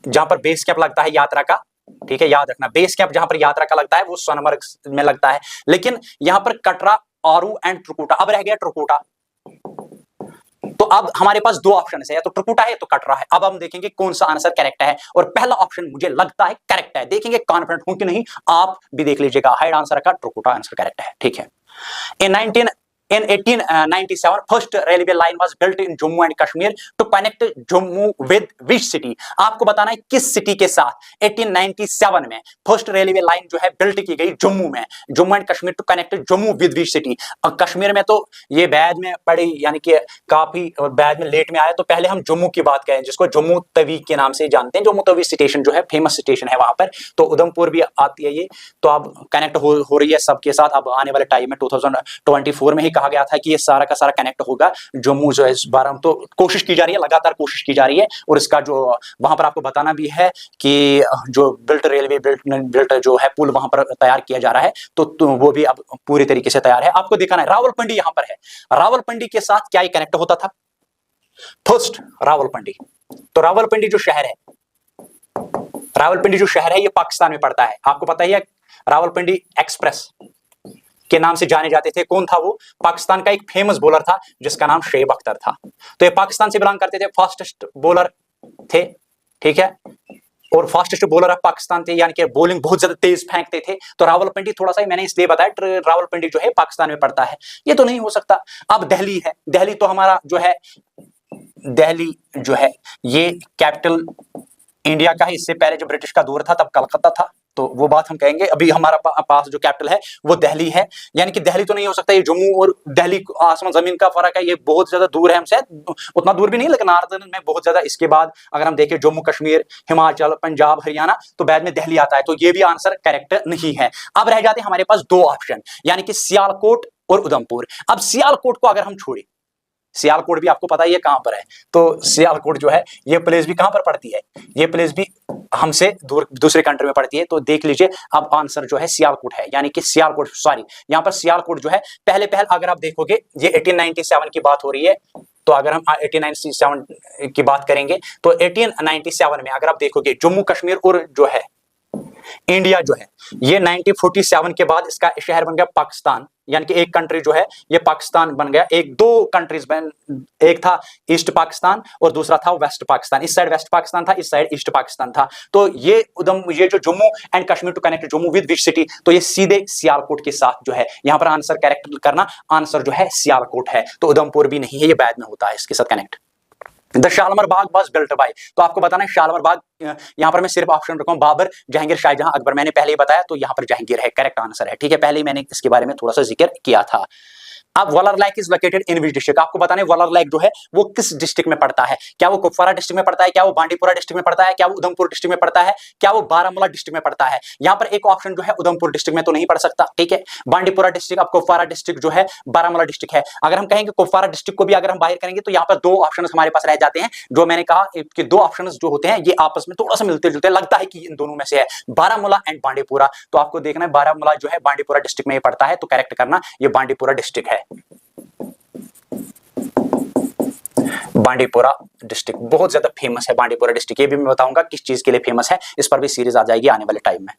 Speaker 1: जहां पर बेस कैंप लगता है यात्रा का, ठीक है, याद रखना बेस कैंप जहां पर यात्रा का लगता है वो सोनमर्ग में लगता है। लेकिन यहां पर कटरा, औरू एंड त्रिकुटा। अब रह गया त्रिकुटा, तो अब हमारे पास दो ऑप्शन है, या तो त्रिकुटा है तो कटरा है। अब हम देखेंगे कौन सा आंसर करेक्ट है, और पहला ऑप्शन मुझे लगता है करेक्ट है, देखेंगे कॉन्फिडेंट हूं कि नहीं, आप भी देख लीजिएगा। हाइड आंसर का त्रिकुटा आंसर करेक्ट है, ठीक है। In 1897, first railway line was built in Jammu and Kashmir to connect Jammu with which city? आपको बताना है किस सिटी के साथ 1897 में फर्स्ट रेलवे लाइन जो है बिल्ट की गई जम्मू में, Jammu and Kashmir to connect Jammu with which city. और कश्मीर में तो ये बाद में पड़ी, यानी कि काफी बाद में लेट में आया, तो पहले हम जम्मू की बात करें, जिसको जम्मू तवी के नाम से जानते हैं। जम्मू तवी स्टेशन जो है फेमस स्टेशन है वहां पर, तो उधमपुर भी आती है ये, तो अब कनेक्ट हो रही है सबके साथ। अब आने वाले टाइम में 2024 में ही कहा गया था कि ये सारा का सारा कनेक्ट होगा जम्मू जो है, इस बार हम तो कोशिश की जा रही है, लगातार कोशिश की जा रही है। और इसका जो वहां पर आपको बताना भी है कि जो बिल्ट जो है पुल वहां पर तैयार किया जा रहा है, तो वो भी अब पूरी तरीके से तैयार है। आपको दिखाना है रावलपिंडी यहां पर है, रावलपिंडी के साथ क्या ये कनेक्ट होता था? फर्स्ट रावलपिंडी, तो रावलपिंडी जो शहर है, रावलपिंडी जो शहर है ये पाकिस्तान में पड़ता है। आपको पता ही है रावलपिंडी एक्सप्रेस के नाम से जाने जाते थे। कौन था वो? पाकिस्तान का एक फेमस बॉलर था जिसका नाम शोएब अख्तर था। तो ये पाकिस्तान से बिलोंग करते थे, फास्टेस्ट बॉलर थे, ठीक है, और फास्टेस्ट बॉलर ऑफ पाकिस्तान थे, यानी कि बॉलिंग बहुत ज्यादा तेज फेंकते थे। तो रावलपिंडी थोड़ा सा मैंने इसलिए बताया, रावलपिंडी जो है पाकिस्तान में पड़ता है, ये तो नहीं हो सकता। अब दिल्ली है, दिल्ली तो हमारा जो है, दिल्ली जो है ये कैपिटल इंडिया का है। इससे पहले जब ब्रिटिश का दौर था तब कलकत्ता था, तो वो बात हम कहेंगे। अभी हमारा पास जो कैपिटल है वो दिल्ली है, यानी कि दिल्ली तो नहीं हो सकता। ये जम्मू और दिल्ली आसमान जमीन का फर्क है, ये बहुत ज्यादा दूर है हमसे, उतना दूर भी नहीं लेकिन नॉर्दर्न में बहुत ज्यादा। इसके बाद अगर हम देखें जम्मू कश्मीर, हिमाचल, पंजाब, हरियाणा, तो बाद में दिल्ली आता है, तो ये भी आंसर करेक्ट नहीं है। अब रह जाते हमारे पास दो ऑप्शन, यानी कि सियालकोट और उधमपुर। अब सियालकोट को अगर हम छोड़े, सियालकोट भी आपको पता ही है कहां पर है, तो सियालकोट जो है ये प्लेस भी कहां पर पड़ती है, ये प्लेस भी हमसे दूर दूसरे कंट्री में पड़ती है। तो देख लीजिए अब आंसर जो है सियालकोट है, यानी कि सियालकोट, सॉरी यहां पर सियालकोट जो है पहले अगर आप देखोगे ये 1897 की बात हो रही है, तो अगर हम 1897 की बात करेंगे तो 1897 में अगर आप देखोगे जम्मू कश्मीर और जो है इंडिया जो है ये 1947 के बाद इसका शहर बन गया पाकिस्तान, यानी कि एक कंट्री जो है ये पाकिस्तान बन गया। एक दो कंट्रीज बन, एक था ईस्ट पाकिस्तान और दूसरा था वेस्ट पाकिस्तान। इस साइड वेस्ट पाकिस्तान था, इस साइड ईस्ट पाकिस्तान था। तो ये ये जो Jammu and Kashmir to connect Jammu with which city, तो ये सीधे सियालकोट के साथ जो है, यहां पर आंसर करेक्ट करना, आंसर जो है सियालकोट है, तो उधमपुर भी नहीं है, ये बाद में होता है इसके साथ connect. The Shalimar Bagh was built by, तो आपको बताना है शालमर बाग, यहां पर मैं सिर्फ ऑप्शन रखूं बाबर, जहांगीर, शाहजहां, अकबर। मैंने पहले ही बताया, तो यहां पर जहांगीर है, करेक्ट आंसर है, ठीक है। पहले ही मैंने इसके बारे में थोड़ा सा जिक्र किया था। अब वलर lake is located in which district, आपको बताना है वलर लेक जो है वो किस डिस्ट्रिक्ट में पड़ता है। क्या वो कुपवारा डिस्ट्रिक्ट में पड़ता है, क्या वो बांडीपुरा डिस्ट्रिक्ट में पड़ता है, क्या वो उधमपुर डिस्ट्रिक्ट में पड़ता है, क्या वो बारामूला डिस्ट्रिक्ट में पड़ता है। यहां पर एक ऑप्शन जो है उधमपुर डिस्ट्रिक्ट में तो नहीं पड़ सकता, ठीक है। बांडीपुरा डिस्ट्रिक्ट, अब कुपवारा डिस्ट्रिक्ट जो है बारामूला डिस्ट्रिक्ट है। अगर हम कहेंगे कुपवारा डिस्ट्रिक्ट को भी अगर हम बाहर करेंगे तो यहाँ पर दो ऑप्शन हमारे पास रह जाते हैं। जो मैंने कहा कि दो ऑप्शन जो होते हैं ये आपस में थोड़ा सा मिलते जुलते, लगता है कि इन दोनों में से है, बारामूला एंड बांडीपुरा। तो आपको देखना है बारामूला जो है बांडीपुरा डिस्ट्रिक्ट में पड़ता है, तो करेक्ट करना ये बांडीपुरा डिस्ट्रिक्ट है। बांडीपुरा डिस्ट्रिक्ट बहुत ज्यादा फेमस है, बांडीपुरा डिस्ट्रिक्ट, ये भी मैं बताऊंगा किस चीज के लिए फेमस है, इस पर भी सीरीज आ जाएगी आने वाले टाइम में।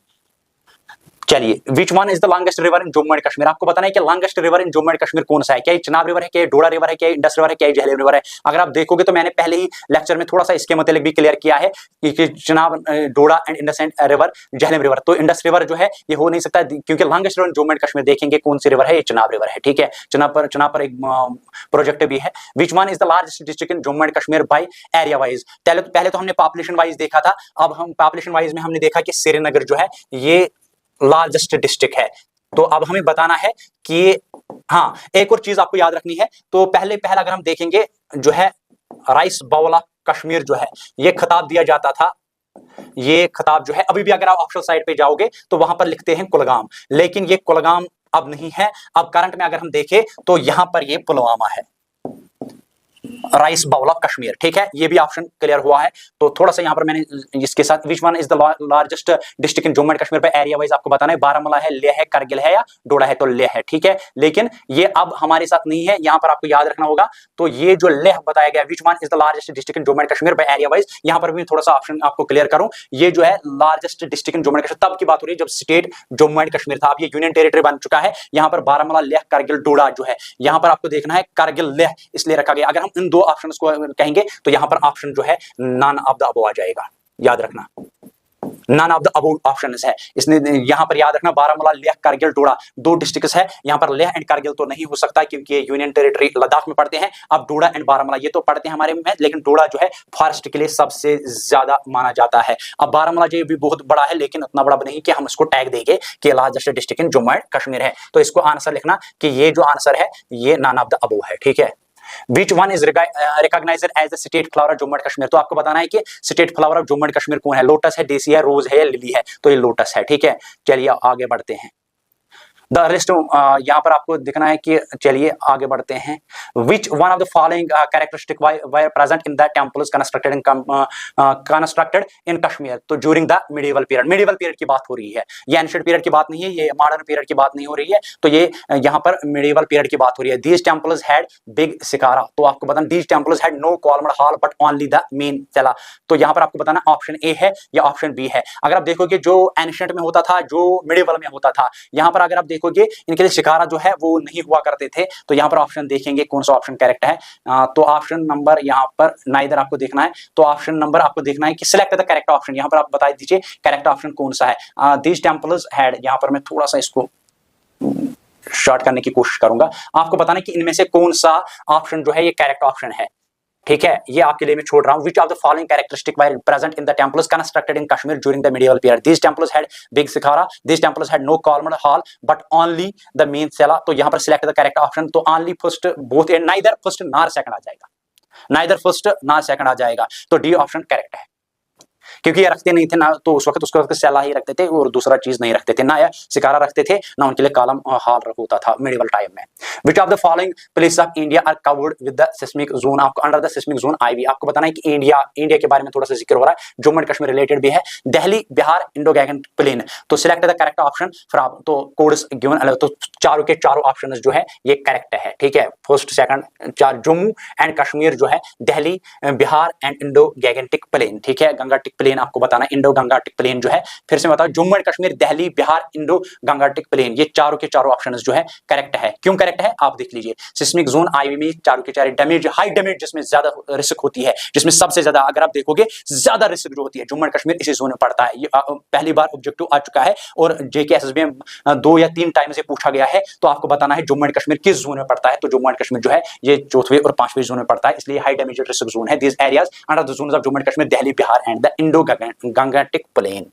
Speaker 1: चलिए, which one is the longest river in Jammu and Kashmir, आपको बताना है कि longest river in Jammu and Kashmir कौन सा है। क्या ये चिनाब रिवर है, क्या ये डोडा रिवर है, क्या ये इंडस रिवर है, क्या ये झेलम रिवर है। अगर आप देखोगे तो मैंने पहले ही लेक्चर में थोड़ा सा इसके मतलब भी क्लियर किया है कि Chenab, Doda and Indus river, Jhelum river. तो इंडस रिवर जो है ये हो नहीं सकता, क्योंकि longest river in Jammu and Kashmir देखेंगे कौन सी रिवर है, ये चिनाब रिवर है, ठीक है। चिनाब पर एक प्रोजेक्ट भी है। Which one is the largest district in Jammu and Kashmir by area wise, पहले तो हमने पॉपुलेशन वाइज देखा था, अब हम पॉपुलेशन वाइज में हमने देखा कि श्रीनगर जो है ये लार्जेस्ट डिस्ट्रिक्ट है। तो अब हमें बताना है कि हाँ, एक और चीज आपको याद रखनी है। तो पहले अगर हम देखेंगे जो है राइस बाउल ऑफ कश्मीर जो है ये खिताब दिया जाता था, ये खिताब जो है अभी भी अगर आप ऑफिशियल साइट पे जाओगे तो वहां पर लिखते हैं कुलगाम, लेकिन ये कुलगाम अब नहीं है। अब करंट में अगर हम देखें तो यहां पर ये पुलवामा है, राइस बाउल ऑफ कश्मीर, ठीक है, ये भी ऑप्शन क्लियर हुआ है। तो थोड़ा सा यहाँ पर मैंने इसके साथ which one is the largest district in Jammu and Kashmir पे एरिया वाइज आपको बताना है, बारामूला है, लेह है, करगिल है या डोडा है, तो लेह है, ठीक है। लेकिन ये अब हमारे साथ नहीं है, यहाँ पर आपको याद रखना होगा। तो ये जो लेह बताया गया, which one is the largest district in Jammu and Kashmir पे एरिया वाइज, यहाँ पर भी थोड़ा सा ऑप्शन आपको क्लियर करूं, ये जो है largest district in Jammu and Kashmir तब की बात हो रही है जब स्टेट जम्मू एंड कश्मीर था, अब ये यूनियन टेरिटरी बन चुका है। यहाँ पर बारामूला, लेह, करगिल, डोडा जो है, यहाँ पर आपको देखना है करगिल, लेह इसलिए रखा गया। अगर हम इन दो ऑप्शंस को कहेंगे तो यहाँ पर ऑप्शन जो है नन ऑफ द अबव आ जाएगा, याद रखना, none of the above option है। इसने यहां पर याद रखना बारामूला, लेह, करगिल, डोडा दो डिस्ट्रिक्ट्स है। यहां पर लेह एंड करगिल तो नहीं हो सकता क्योंकि ये यूनियन टेरिटरी लद्दाख में पड़ते हैं। अब डोडा एंड बारामूला ये तो पड़ते हैं हमारे में, लेकिन डोडा जो है फॉरेस्ट के लिए सबसे ज्यादा माना जाता है। अब बारामूला जो भी बहुत बड़ा है, लेकिन उतना बड़ा नहीं कि हम इसको टैग देंगे कि largest district in Jammu and Kashmir है। तो इसको आंसर लिखना कि ये जो आंसर है ये नन ऑफ द अबव है, ठीक है। Which one is recognized as the state flower of Jammu and Kashmir, तो आपको बताना है कि state flower of Jammu and Kashmir कौन है, लोटस है, डेसी है, रोज है या लिली है, तो ये लोटस है, ठीक है। चलिए आगे बढ़ते हैं। द लिस्ट यहाँ पर आपको दिखना है कि चलिए आगे बढ़ते हैं। Which one of the following characteristic were present in the temples constructed in Kashmir, तो during the medieval period, medieval period की बात हो रही है, ये एंशिएंट पीरियड की बात नहीं है, ये मॉडर्न पीरियड की बात नहीं हो रही है, तो ये यहाँ पर मिडिवल पीरियड की बात हो रही है। These temples had big shikhara, तो आपको बताना these temples had no columned hall but only the main cella, तो यहाँ पर आपको बताना ऑप्शन ए है या ऑप्शन बी है। अगर आप देखोगे जो एंशिएंट में होता था, जो मिडिवल में होता था, यहाँ पर अगर आप देखोगे इनके लिए शिकारा जो है वो नहीं हुआ करते थे, तो यहाँ पर ऑप्शन देखेंगे कौन सा ऑप्शन करेक्ट है। तो ऑप्शन नंबर यहाँ पर नाइदर आपको देखना है, तो ऑप्शन नंबर आपको देखना है कि सिलेक्ट द करेक्ट ऑप्शन, यहाँ पर आप बता दीजिए करेक्ट ऑप्शन कौन सा है। दीज टेम्पल्स हैड, यहाँ पर मैं थोड़ा सा इसको शॉर्ट करने की कोशिश करूंगा, आपको बताना है कि इनमें से कौन सा ऑप्शन जो है ये करेक्ट ऑप्शन है, ठीक है, ये आपके लिए मैं छोड़ रहा हूं। Which of the following characteristic were present in the temples constructed in Kashmir during the medieval period? These temples had big sikhara, these temples had no columned hall but only the main cella, तो यहां पर select the correct option, तो only first both and neither first nor second आ जाएगा, neither first nor second आ जाएगा, तो D option correct है। क्योंकि ये रखते नहीं थे ना, तो उस वक्त सेला ही रखते थे और दूसरा चीज नहीं रखते थे, ना या शिकारा रखते थे, ना उनके लिए कॉलम हॉल होता था मिडिवल टाइम में। Which of the following places of India are covered with the seismic zone, आपको under the seismic zone IV, आपको बताना है कि इंडिया के बारे में थोड़ा सा जिक्र हो रहा है, जम्मू एंड कश्मीर रिलेटेड भी है, दिल्ली, बिहार, इंडो गैंगन प्लेन, तो select the correct option from, तो कोड्स गिवन, तो चारों के चारों ऑप्शन जो है ये करेक्ट है, ठीक है। फर्स्ट सेकंड चार, जम्मू एंड कश्मीर जो है Delhi, Bihar and Indo Gangetic plain, ठीक है, गंगाटिक प्लेन आपको बताना, इंडो गंगाटिक प्लेन जो है, फिर से बताओ Jammu and Kashmir, Delhi, Bihar, Indo Gangetic plain, ये चारों के चारों ऑप्शंस जो है करेक्ट है। क्यों करेक्ट है आप देख लीजिए, सिस्मिक जोन आईवी में चारों के चारों डैमेज, हाई डैमेज जिसमें ज्यादा रिस्क होती है, जिसमें सबसे ज्यादा अगर आप देखोगे ज्यादा रिस्क जो होती है जम्मू एंड कश्मीर इसी जोन में पड़ता है। ये पहली बार ऑब्जेक्टिव आ चुका है और जेकेएसएसबी में 2 या 3 टाइम से पूछा गया है, तो आपको बताना है जम्मू एंड कश्मीर किस जोन में पड़ता है, तो जम्मू एंड कश्मीर जो है ये 4वें और 5वें जोन में पड़ता है, इसलिए हाई डैमेज रिस्क जोन है। This areas under the zones of Jammu and Kashmir, Delhi, Bihar and the Indo Gangetic plain.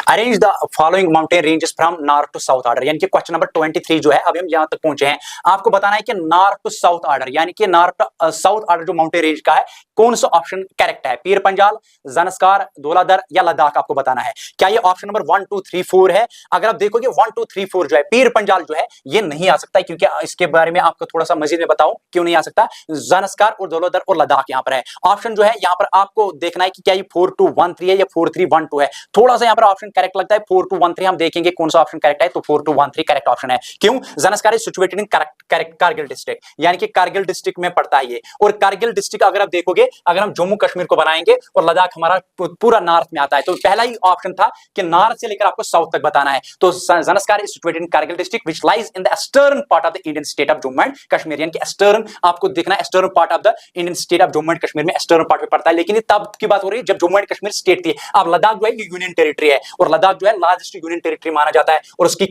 Speaker 1: Arrange the following mountain ranges from north to south order, यानी कि क्वेश्चन नंबर 23 जो है अभी हम यहां तक पहुंचे हैं, आपको बताना है कि नॉर्थ टू साउथ ऑर्डर, यानी कि नॉर्थ साउथ ऑर्डर जो माउंटेन रेंज का है कौन सा ऑप्शन करेक्ट है, पीर पंजाल, ज़नस्कार, धौलाधर या लद्दाख, आपको बताना है। क्या ये ऑप्शन नंबर 1 2 3 4 है? अगर आप देखोगे 1 2 3 4 जो है पीर पंजाल जो है ये नहीं आ सकता, क्योंकि इसके बारे में आपको थोड़ा सा मजीद में बताऊं क्यों नहीं आ सकता। ज़नस्कार और धौलाधर और लद्दाख यहाँ पर है। ऑप्शन जो है यहाँ पर आपको देखना है कि क्या ये 4 2 1 3 है या 4 3 1 2 है। थोड़ा सा यहाँ पर ऑप्शन करेक्ट लगता है 4 2 1 3, हम देखेंगे कौन सा ऑप्शन करेक्ट है, तो 4 2 1 3 करेक्ट ऑप्शन है। क्यों? Zanskar is situated in Kargil district, यानी कि कारगिल डिस्ट्रिक्ट में पड़ता है ये, और कारगिल डिस्ट्रिक्ट अगर आप देखोगे, अगर हम जम्मू कश्मीर को बनाएंगे और लद्दाख हमारा पूरा नॉर्थ में आता है, तो पहला ही ऑप्शन था कि नॉर्थ से लेकर आपको साउथ तक बताना है। तो Zanskar is situated in Kargil district which lies in the eastern part of the Indian state of Jammu and Kashmir, यानी कि ईस्टर्न आपको देखना है, eastern part of the Indian state of Jammu and Kashmir में ईस्टर्न पार्ट में पड़ता है। लेकिन ये तब की बात हो रही है जब जम्मू एंड कश्मीर स्टेट थी। अब लद्दाख जो है ये यूनियन टेरिटरी है, और लद्दाख जो है लार्जेस्ट यूनियन टेरिटरी माना जाता है, और उसकी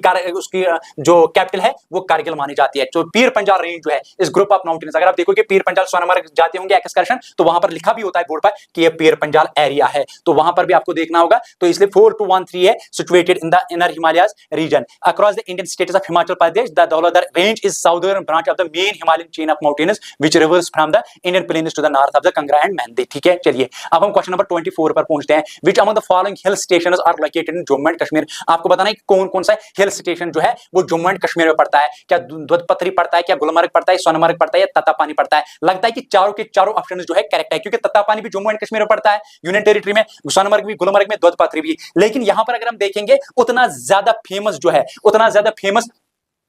Speaker 1: जो कैपिटल है वो कारगिल मानी जाती है। तो पीर पंजाल रेंज जो है इस ग्रुप ऑफ माउंटेन्स, अगर आप देखोगे पीर पंजाल सोनमर्ग जाते होंगे एक्सकर्शन, तो वहां पर लिखा भी होता है बोर्ड पर कि ये पीर पंजाल एरिया है, तो वहां पर भी आपको देखना होगा। तो इसलिए 4 2 1 3 है, situated in the inner Himalayas region across the Indian states of Himachal Pradesh. The Dhauladhar range is southern branch of the main Himalayan chain of mountains which rivers from the Indian plains to the north of the Kangra and Mandi. ठीक है, चलिए अब हम question number 24 पर पहुंचते हैं। Which among the following hill stations are located in Jammu and Kashmir, आपको बताना है कि कौन कौन सा हिल स्टेशन जो है वो जम्मू एंड कश्मीर में पड़ता है। क्या दुधपत्री पड़ता है, क्या गुलमर्ग पड़ता है, सोनमर्ग पड़ता है, या तत्तापानी पड़ता है? लगता है कि चारों के चारों ऑप्शन जो है करेक्ट है, क्योंकि तत्तापानी भी जम्मू एंड कश्मीर में पड़ता है, यूनियन टेरिटरी में, सोनमर्ग भी, गुलमर्ग में, दुधपत्री भी। लेकिन यहां पर अगर हम देखेंगे उतना ज्यादा फेमस जो है, उतना ज्यादा फेमस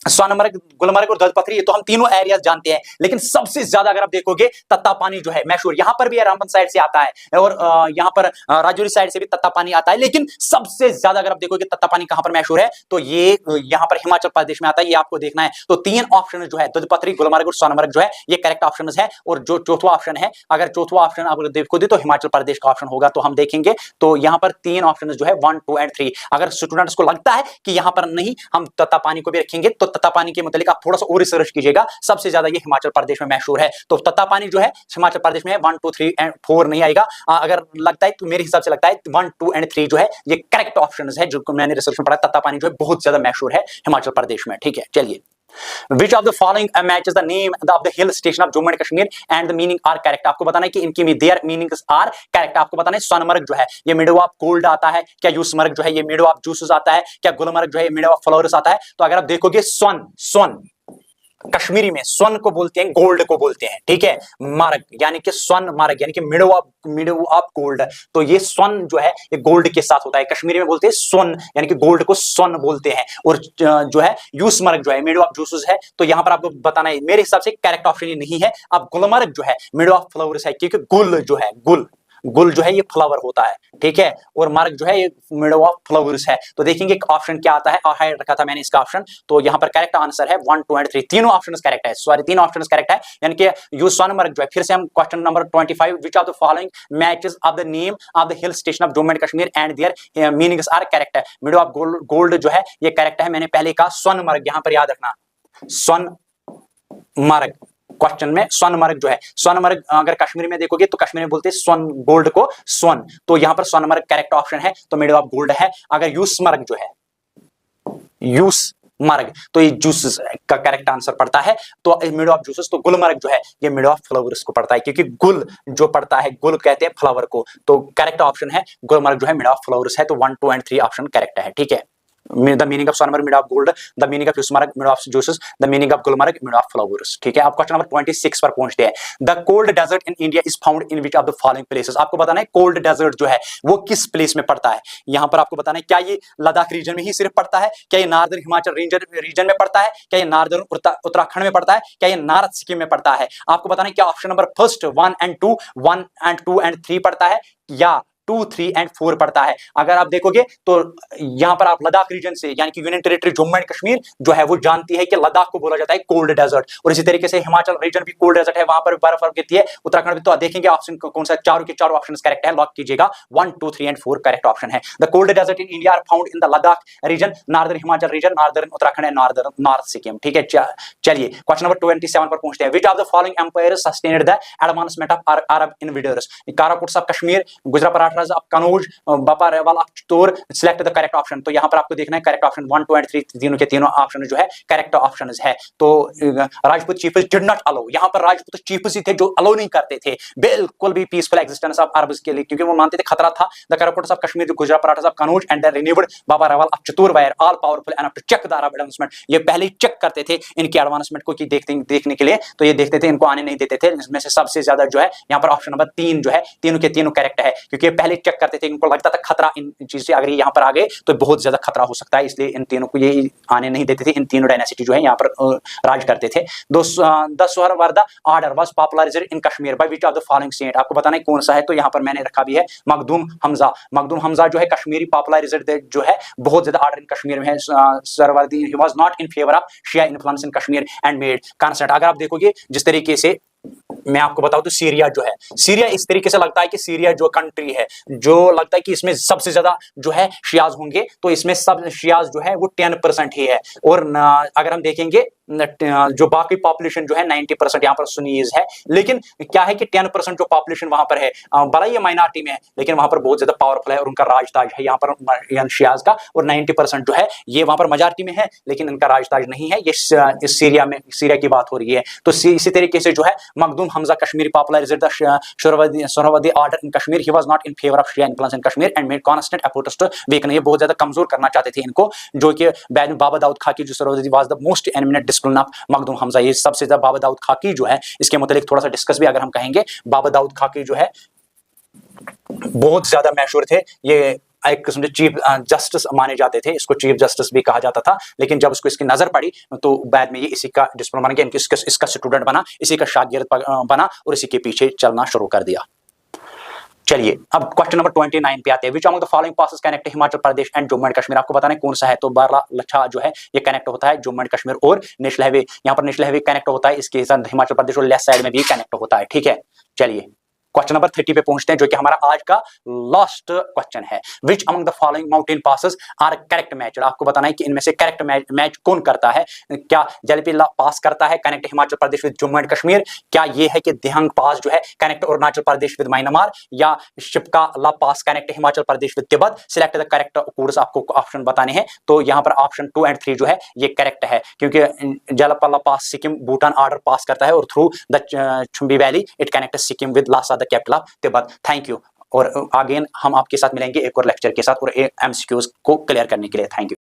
Speaker 1: सोनमर्ग, गुलमर्ग और दुधपत्री, ये तो हम तीनों एरियाज जानते हैं, लेकिन सबसे ज्यादा अगर आप देखोगे तत्तापानी जो है मशहूर, यहां पर भी रामबन साइड से आता है और यहां पर राजौरी साइड से भी तत्तापानी आता है, लेकिन सबसे ज्यादा अगर आप देखोगे तत्तापानी कहां पर मशहूर है तो ये यहां पर हिमाचल प्रदेश में आता है, ये आपको देखना है। तो तीन ऑप्शन जो है दुधपत्री, गुलमर्ग और सोनमर्ग जो है ये करेक्ट ऑप्शन है, और जो चौथा ऑप्शन है, अगर चौथा ऑप्शन आप देखोगे तो हिमाचल प्रदेश का ऑप्शन होगा। तो हम देखेंगे तो यहां पर तीन ऑप्शन जो है 1, 2 एंड 3। अगर स्टूडेंट्स को लगता है कि यहां पर नहीं हम तत्तापानी को भी रखेंगे तो तत्तापानी के मतलब आप थोड़ा सा और रिसर्च कीजिएगा, सबसे ज्यादा ये हिमाचल प्रदेश में मशहूर है। तो तत्तापानी जो है हिमाचल प्रदेश में 1, 2, 3 एंड 4 नहीं आएगा। अगर लगता है तो मेरे हिसाब से लगता है 1, 2 एंड 3 जो है ये करेक्ट ऑप्शन है, जो मैंने रिसर्च में पढ़ा। तत्तापानी जो है बहुत ज्यादा मशहूर है हिमाचल प्रदेश में, ठीक है। चलिए, Which of the following matches the name of the hill station of Jammu and Kashmir and the meaning are correct? आपको बताना है कि इनकी their meanings are correct। आपको बताना है सोनमर्ग जो है ये मिडो ऑफ गोल्ड आता है, क्या यूसमर्ग जो है ये मिडो ऑफ जूसेस आता है, क्या गुलमर्ग जो है मिडो ऑफ फ्लावर्स आता है? तो अगर आप देखोगे सोन कश्मीरी में स्वर्ण को बोलते हैं, गोल्ड को बोलते हैं, ठीक है। मार्ग यानी कि स्वर्ण मार्ग यानी कि मिडो ऑफ गोल्ड, तो ये स्वर्ण जो है ये गोल्ड के साथ होता है। कश्मीरी में बोलते हैं स्वर्ण यानी कि गोल्ड को स्वर्ण बोलते हैं। और जो है यूसमर्ग जो है मिडो ऑफ जूसेस है, तो यहां पर आपको बताना है, मेरे हिसाब से करेक्ट ऑप्शन ये नहीं है। अब गुलमर्ग जो है मिडो ऑफ फ्लावर्स है, क्योंकि गुल जो है गुल जो है ये फ्लावर होता है, ठीक है, और मार्ग जो है ये मिडो ऑफ फ्लावर्स है। तो देखेंगे ऑप्शन क्या आता है, हाइड रखा था मैंने इसका ऑप्शन, तो यहाँ पर करेक्ट आंसर है 1, 2 एंड 3, तीनों ऑप्शन करेक्ट है, सॉरी तीन ऑप्शन करेक्ट है, यानी कि यू सोनमर्ग जो है। फिर से हम question number 25, which of the following matches of the name of the hill station of Jammu and Kashmir and their meanings are correct है। मिडो ऑफ गोल्ड जो है ये करेक्ट है, मैंने पहले कहा सोनमर्ग, यहां पर याद रखना सोनमर्ग, क्वेश्चन में सोनमर्ग जो है, सोनमर्ग अगर कश्मीरी में देखोगे तो कश्मीरी में बोलते हैं स्वर्ण, गोल्ड को स्वर्ण, तो यहां पर सोनमर्ग करेक्ट ऑप्शन है, तो मिडो ऑफ गोल्ड है। अगर यूसमर्ग जो है यूसमर्ग तो ये जूसेस का करेक्ट आंसर पड़ता है, तो मिडो ऑफ जूसेस, तो गुलमर्ग जो है ये मिडो ऑफ फ्लावर्स को पड़ता है, क्योंकि गुल जो पड़ता है, गुल कहते हैं फ्लावर को, तो करेक्ट ऑप्शन है गुलमर्ग जो है मिडो ऑफ फ्लावर्स है। तो 1, 2 एंड 3 ऑप्शन करेक्ट है, ठीक है। The meaning of Sonmarg made of gold, the meaning of Yusmarg made of juices, the meaning of Gulmarg made of flowers, ठीक है। आप क्वेश्चन नंबर 26 पर पहुंचते हैं। The cold desert in India is found in which of the following places? आपको बताना है cold desert जो है वो किस प्लेस में पड़ता है। यहां पर आपको बताना है क्या ये लद्दाख रीजन में ही सिर्फ पड़ता है, क्या ये नॉर्दर्न हिमाचल रीजन में पड़ता है, क्या ये नॉर्दर्न उत्तराखंड में पड़ता है, क्या ये नॉर्थ सिक्किम में पड़ता है? आपको बताना है क्या option number first 1 and 2 and 3 पड़ता है, या 2, 3 एंड 4 पड़ता है। अगर आप देखोगे तो यहां पर आप लद्दाख रीजन से यानी कि union territory Jammu and Kashmir जो है वो जानती है कि लद्दाख को बोला जाता है कोल्ड डेजर्ट, और इसी तरीके से हिमाचल रीजन भी कोल्ड डेजर्ट है, वहां पर बर्फ गिरती है, उत्तराखंड भी। तो देखेंगे ऑप्शन कौन सा, चारों के चारों ऑप्शन करेक्ट है, लॉक कीजिएगा 1, 2, 3 एंड 4 करेक्ट ऑप्शन है। The cold desert in India are found in the Ladakh region, northern Himachal region, northern Uttarakhand and north Sikkim, ठीक है। चलिए क्वेश्चन नंबर 27 पर पहुंचते हैं। Which of the following empires sustained the advancement of Arab invaders? Karkotas of Kashmir, Gurjara Pratiharas of Kannauj, Bappa Rawal of Chittor, select the correct option. तो यहां पर आपको देखना है करेक्ट ऑप्शन 1, 2 एंड 3, तीनों के तीनों ऑप्शन जो है करेक्ट ऑप्शन है। तो राजपूत चीफ्स डिड नॉट अलो, यहां पर राजपूत चीफ्स ही थे जो अलो नहीं करते थे बिल्कुल भी पीसफुल एग्जिस्टेंस ऑफ अरब्स के लिए, क्योंकि वो मानते थे खतरा था। The Karkotas of Kashmir, Gurjara Pratiharas of Kannauj and the renowned Bappa Rawal of Chittor were all powerful enough to check the Arab advancement. ये पहले ही चेक करते थे इनके एडवांसमेंट को कि देखने के लिए, तो ये देखते थे, इनको आने नहीं देते थे। इसमें से सबसे ज्यादा जो है यहां पर ऑप्शन नंबर 3 जो है तीनों के तीनों करेक्ट है, क्योंकि ये पहले चेक करते थे, इनको लगता था खतरा इन चीज से, अगर ये यहाँ पर आ गए तो बहुत ज्यादा खतरा हो सकता है, इसलिए इन तीनों को ये आने नहीं देते थे। इन तीनों डायनेसिटी जो है यहाँ पर राज करते थे। The Suhrawardi order was popularised in Kashmir by which of the following saint? आपको बताना है कौन सा है, तो यहाँ पर मैंने रखा भी है मखदूम हमजा जो है कश्मीरी पॉपुलराइज्ड जो है बहुत ज्यादा ऑर्डर इन कश्मीर में है। Suhrawardi he was not in favour of Shia influence in Kashmir and made consent. अगर आप देखोगे जिस तरीके से मैं आपको बताऊं तो सीरिया जो है, सीरिया इस तरीके से लगता है कि सीरिया जो कंट्री है, जो लगता है कि इसमें सबसे ज्यादा जो है शियाज होंगे, तो इसमें सब शियाज जो है वो 10% ही है, और अगर हम देखेंगे जो बाकी पॉपुलेशन जो है 90% यहाँ पर सुन्नीज है। लेकिन क्या है कि 10% जो पॉपुलेशन वहां पर है, बड़ा ये माइनॉरिटी में है, लेकिन वहां पर बहुत ज्यादा पावरफुल है और उनका राजताज है यहाँ पर शियाज का, और 90% जो है ये वहां पर मेजॉरिटी में है, लेकिन इनका राजताज नहीं है। ये इस सीरिया की बात हो रही है। तो इसी तरीके से जो है Makhdoom Hamza Kashmiri popularised the Suhrawardi order in Kashmir, he was not in favour of Shia influence in Kashmir and made constant efforts to weaken. ये बहुत ज्यादा कमजोर करना चाहते थे इनको, जो कि बाद में बाबा दाऊद खाकी जो Suhrawardi was the most eminent scholar of Makhdoom Hamza, ये सबसे ज्यादा बाबा दाऊद खाकी जो है इसके मुतालिक थोड़ा सा डिस्कस भी अगर हम कहेंगे, बाबा दाऊद खाकी जो है बहुत ज्यादा मशहूर थे। ये एक किस्म से चीफ जस्टिस माने जाते थे, इसको चीफ जस्टिस भी कहा जाता था, लेकिन जब उसको इसकी नजर पड़ी तो बाद में ये इसी का डिस्प्लोमा बन गया, इसका स्टूडेंट बना, इसी का शागिर्द बना और इसी के पीछे चलना शुरू कर दिया। चलिए अब क्वेश्चन नंबर 29 पे आते हैं। विच among the following passes connect Himachal Pradesh and Jammu and Kashmir, आपको बताना है कौन सा है, तो बारा लच्छा जो है ये कनेक्ट होता है जम्मू एंड कश्मीर और नेशनल हाईवे, यहाँ पर नेशनल हाईवे कनेक्ट होता है, इसके साथ हिमाचल प्रदेश और लेफ्ट साइड में भी कनेक्ट होता है, ठीक है। चलिए क्वेश्चन नंबर 30 पे पहुंचते हैं जो कि हमारा आज का लास्ट क्वेश्चन है। Which among the following mountain passes are correct matched, आपको बताना है कि इनमें से करेक्ट मैच कौन करता है। क्या जलपीला पास करता है connect Himachal Pradesh with Jammu and Kashmir, क्या ये है कि दिहंग पास जो है connect Arunachal Pradesh with Myanmar, या Shipki La pass connect Himachal Pradesh with Tibet. Select the correct course, आपको ऑप्शन बताने हैं, तो यहाँ पर ऑप्शन 2 और 3 जो है ये करेक्ट है, क्योंकि Jelep La pass Sikkim Bhutan order pass करता है और through the Chumbi valley it connect Sikkim with Lhasa the capital of Tibet. Thank you, और अगेन हम आपके साथ मिलेंगे एक और लेक्चर के साथ और एमसीक्यूज को क्लियर करने के लिए। Thank you.